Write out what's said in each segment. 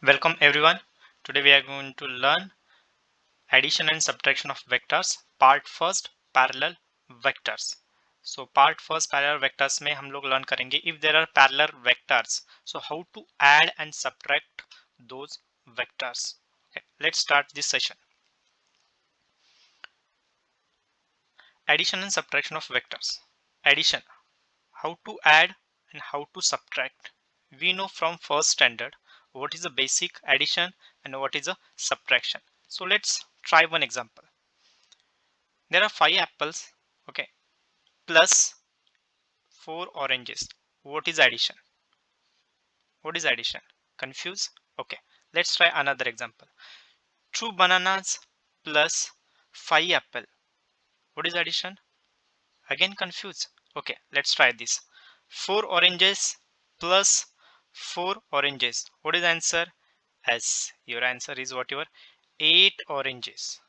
Welcome everyone. Today we are going to learn addition and subtraction of vectors. Part first, parallel vectors. So part first parallel vectors में हम लोग learn करेंगे if there are parallel vectors. So how to add and subtract those vectors. Okay, let's start this session. Addition and subtraction of vectors. Addition. How to add and how to subtract. We know from first standard what is the basic addition and what is a subtraction. So let's try one example. There are 5 apples, okay, plus 4 oranges. What is addition? What is addition? Confused? Okay, let's try another example. 2 bananas plus 5 apple. What is addition? Again confused? Okay, let's try this. 4 oranges plus 4 oranges. What is answer? Yes, your answer is whatever 8 oranges.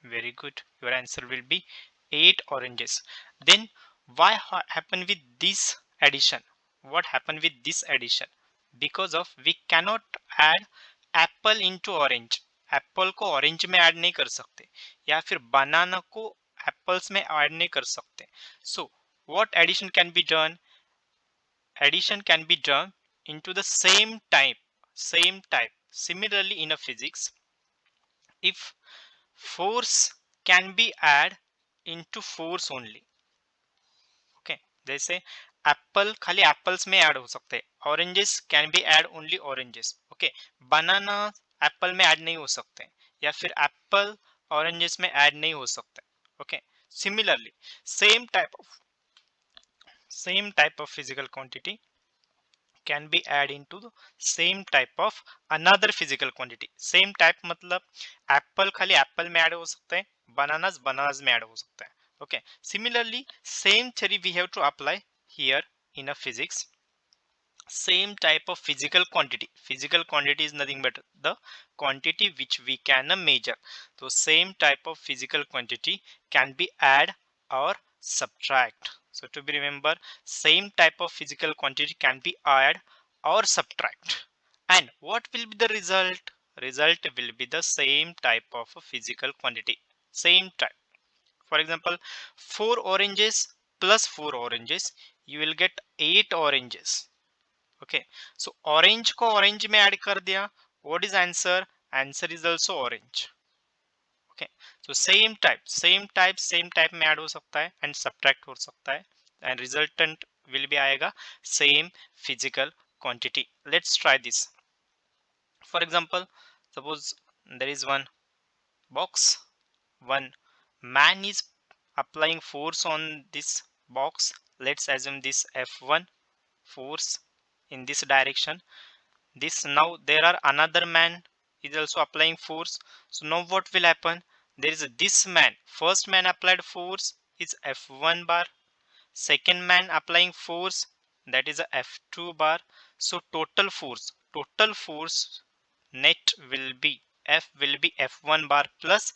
Very good. Your answer will be 8 oranges. Then why happen with this addition? What happened with this addition? Because of we cannot add apple into orange. Apple को orange में add नहीं कर सकते या फिर बनाना को apples में add नहीं कर सकते. So what addition can be done? Addition can be done into the same type. Similarly in a physics, if force can be add into force only. Okay जैसे एप्पल खाली एप्पल्स में add हो सकते हैं. Oranges can be add only oranges. Okay banana apple में add नहीं हो सकते या फिर एप्पल ऑरेंजेस में ऐड नहीं हो सकते. Okay similarly same type of physical quantity can be add into the same type of another physical quantity. Same type मतलब एप्पल खाली एप्पल में ऐड हो सकते हैं, बनानास में ऐड हो सकते हैं. Okay, similarly same theory we have to apply here in a physics. Same type of physical quantity is nothing but the quantity which we can measure. So same type of physical quantity can be add or subtract. So to be remember, same type of physical quantity can be add or subtract. And what will be the result? Result will be the same type of physical quantity. Same type. For example, 4 oranges plus 4 oranges, you will get 8 oranges. Okay, so orange को orange में add कर दिया. What is answer? Answer is also orange. Okay, so same type में add हो सकता है and subtract हो सकता है and resultant will be आएगा same physical quantity. Let's try this. For example, suppose there is one box. One man is applying force on this box. Let's assume this F1 force in this direction. This now there are another man is also applying force. So now what will happen? There is this man. First man applied force is F1 bar. Second man applying force, that is a F2 bar. So total force net will be F1 bar plus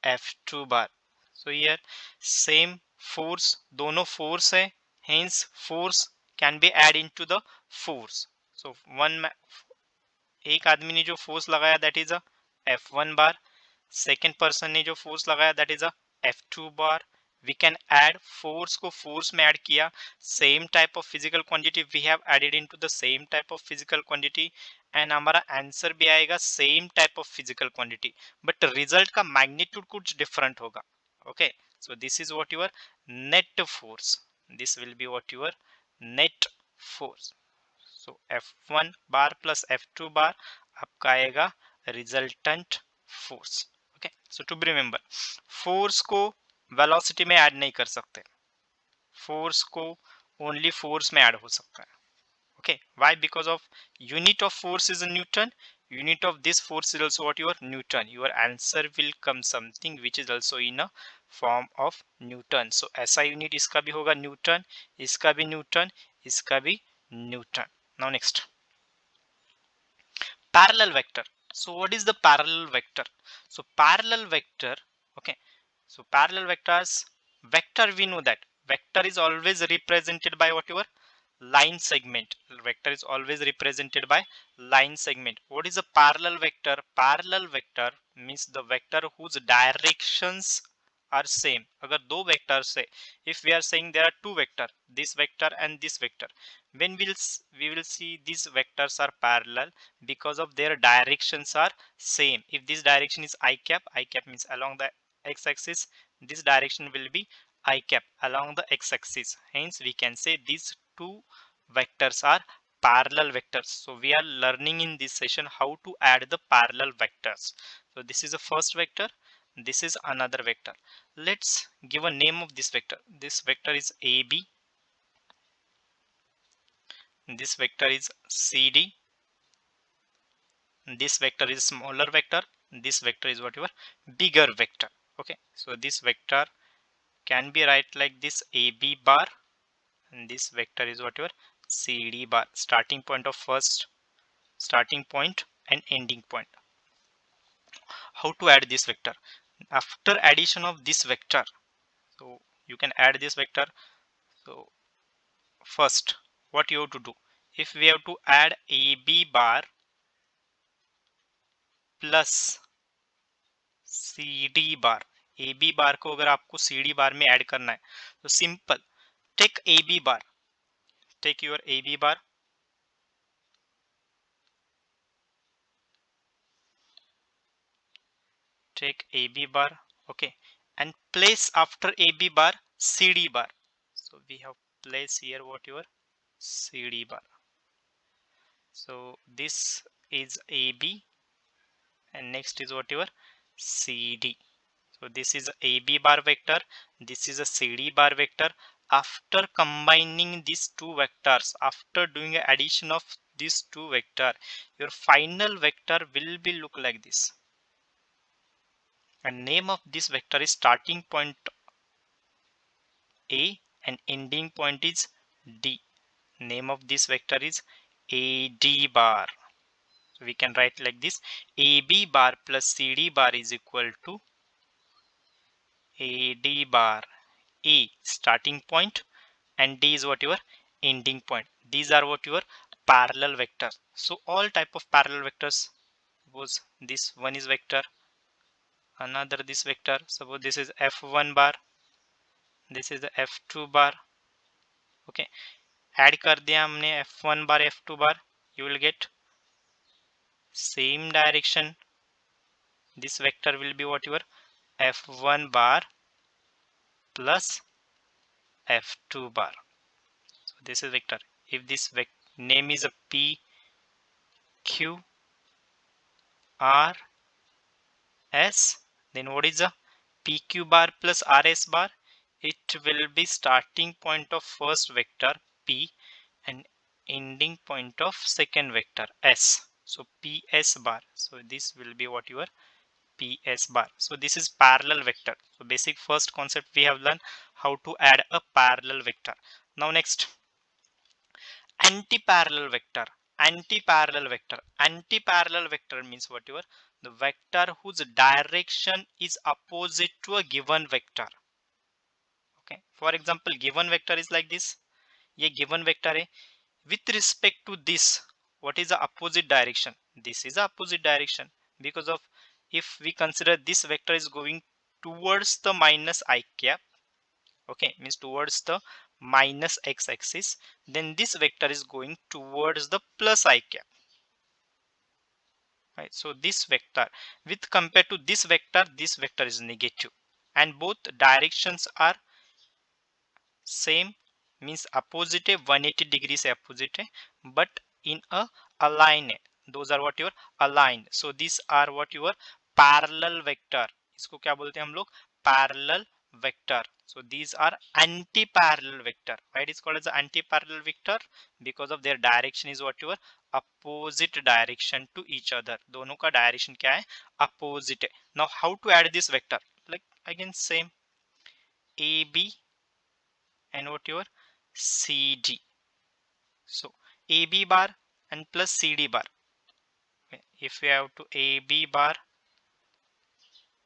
F2 bar. So here same force, दोनों force है, hence force can be add into the force. So एक आदमी ने जो force लगाया that is a F1 bar. Second person ने जो force लगाया that is a F2 bar. We can add force को फोर्स में ऐड किया. Same type of physical quantity we have added into the same type of physical quantity and हमारा answer भी आएगा same type of physical quantity but result का magnitude कुछ different होगा. Okay so this is what your net force. This will be what your net force. So F1 bar plus F2 bar आपका आएगा resultant force. Okay so to be remember, force को velocity में add नहीं कर सकते. Force को only force में add हो सकता है. Okay why? Because of unit of force is Newton. Unit of this force is also what your Newton. Your answer will come something which is also in a form of Newton. So ऐसा unit इसका भी होगा Newton, इसका भी Newton, इसका भी Newton. Now next, parallel vector. So what is the parallel vector? So parallel vector, okay, so parallel vectors, vector we know that vector is always represented by whatever line segment. Vector is always represented by line segment. What is a parallel vector? Parallel vector means the vector whose directions are same. अगर दो vectors है, if we are saying there are two vector, this vector and this vector, when we will see these vectors are parallel because of their directions are same. If this direction is I cap means along the x-axis, this direction will be I cap along the x-axis. Hence we can say these two vectors are parallel vectors. So we are learning in this session how to add the parallel vectors. So this is the first vector, this is another vector. Let's give a name of this vector. This vector is AB, this vector is CD, this vector is smaller vector, this vector is whatever bigger vector. Okay, so this vector can be write like this, AB bar, and this vector is whatever CD bar, starting point of first, starting point and ending point. How to add this vector? After addition of this vector, so you can add this vector. So first what you have to do, if we have to add AB bar plus CD bar, AB बार को अगर आपको CD बार में add करना है तो simple, take AB bar, take your AB bar, take AB bar, okay, and place after AB bar CD bar. So we have place here whatever CD bar. So this is AB and next is whatever CD. So this is AB bar vector, this is a CD bar vector. After combining these two vectors, after doing addition of these two vector, your final vector will be look like this. And name of this vector is starting point A and ending point is D. Name of this vector is AD bar. So we can write like this, AB bar plus CD bar is equal to AD bar. A starting point and D is what your ending point. These are what your parallel vectors. So all type of parallel vectors, suppose this one is vector, another this vector, suppose this is F1 bar, this is the F2 bar. Okay, add कर दिया हमने F1 bar F2 bar, you will get same direction. This vector will be whatever F1 bar plus F2 bar. So this is vector. If this name is a P Q R S, then what is a PQ bar plus RS bar? It will be starting point of first vector P and ending point of second vector S. So PS bar. So this will be what your PS bar. So this is parallel vector. So basic first concept we have learned how to add a parallel vector. Now next, anti-parallel vector. Anti-parallel vector. Anti-parallel vector means whatever the vector whose direction is opposite to a given vector. Okay, for example, given vector is like this. ये given vector है. With respect to this, what is the opposite direction? This is the opposite direction, because of, if we consider this vector is going towards the minus I cap, okay, means towards the minus x-axis, then this vector is going towards the plus I cap. Right, so this vector with compared to this vector is negative, and both directions are same, means opposite 180 degrees opposite, but in a align, those are what your aligned. So these are what your parallel vector. इसको क्या बोलते हैं हम लोग? Parallel vector. So these are anti-parallel vector. Why it is called as anti-parallel vector? Because of their direction is what your opposite direction to each other. दोनों का direction क्या है? Opposite. Now how to add this vector? Like again same, AB and what your CD. So AB bar and plus CD bar. Okay, if we have to AB bar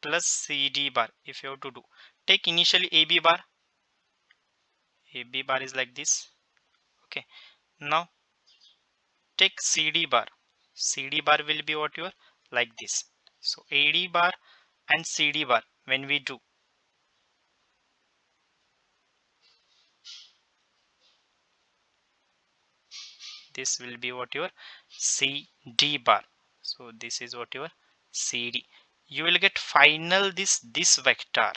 plus CD bar, if you have to do, take initially AB bar. AB bar is like this. Okay, now take CD bar. CD bar will be what your like this. So AD bar and CD bar, when we do, this will be what your CD bar. So this is what your CD. You will get final this vector.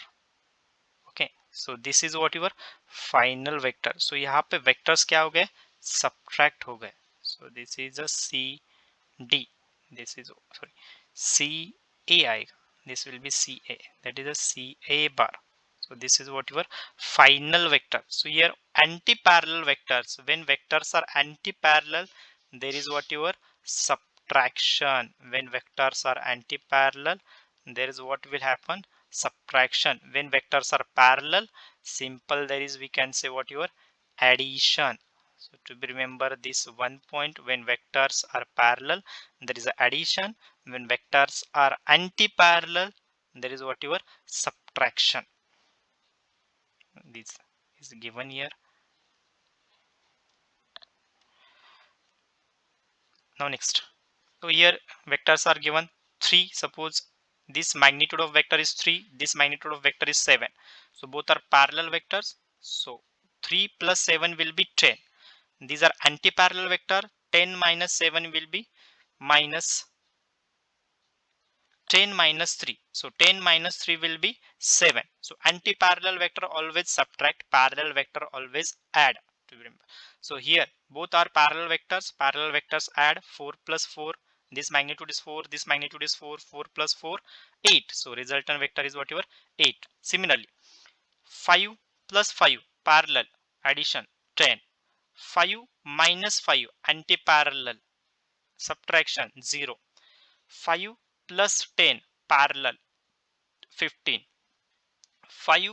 Okay, so this is what your final vector. So यहाँ पे vectors क्या हो गए, subtract हो गए. So this is a CD. This is, sorry, CA आएगा. This will be CA. That is a CA bar. So this is what your final vector. So here anti-parallel vectors. When vectors are anti-parallel, there is what your subtraction. When vectors are anti-parallel, there is what will happen, subtraction. When vectors are parallel, simple, there is, we can say what your addition. So to be remember this one point, when vectors are parallel, there is addition. When vectors are anti-parallel, there is what your subtraction. This is given here. Now next, so here vectors are given 3. Suppose this magnitude of vector is 3, this magnitude of vector is 7. So both are parallel vectors. So 3 plus 7 will be 10. These are anti-parallel vector. 10 minus 7 will be minus 10 minus 3. So 10 minus 3 will be 7. So anti-parallel vector always subtract, parallel vector always add, to remember. So here both are parallel vectors add. 4 plus 4, this magnitude is 4, this magnitude is 4, 4 plus 4, 8. So resultant vector is whatever 8. Similarly 5 plus 5 parallel, addition 10. 5 minus 5 anti-parallel, subtraction 0. 5 plus 10 parallel, 15. 5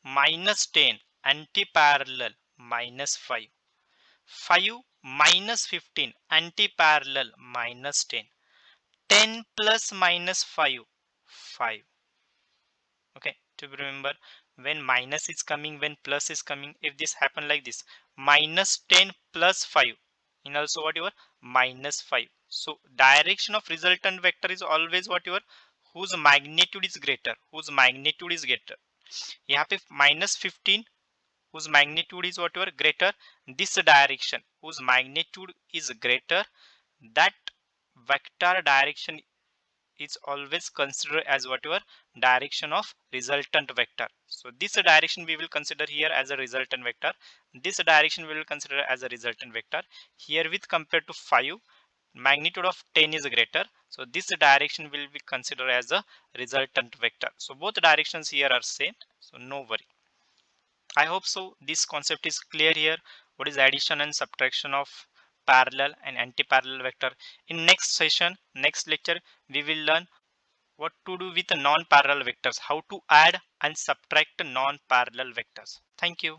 minus 10 anti-parallel, minus 5. 5 minus 15 anti-parallel, minus 10. 10 plus minus 5, 5. Okay, to remember, when minus is coming, when plus is coming, if this happen like this, minus 10 plus 5, in also what your minus 5. So direction of resultant vector is always what your, whose magnitude is greater, whose magnitude is greater. यहाँ पे minus 15, whose magnitude is whatever greater, this direction whose magnitude is greater, that vector direction is always considered as whatever direction of resultant vector. So this direction we will consider here as a resultant vector. This direction we will consider as a resultant vector. Here with compared to 5, magnitude of 10 is greater. So this direction will be considered as a resultant vector. So both directions here are same. So no worry. I hope so this concept is clear here. What is addition and subtraction of parallel and anti-parallel vector. In next session, next lecture, we will learn what to do with non-parallel vectors, how to add and subtract non-parallel vectors. Thank you.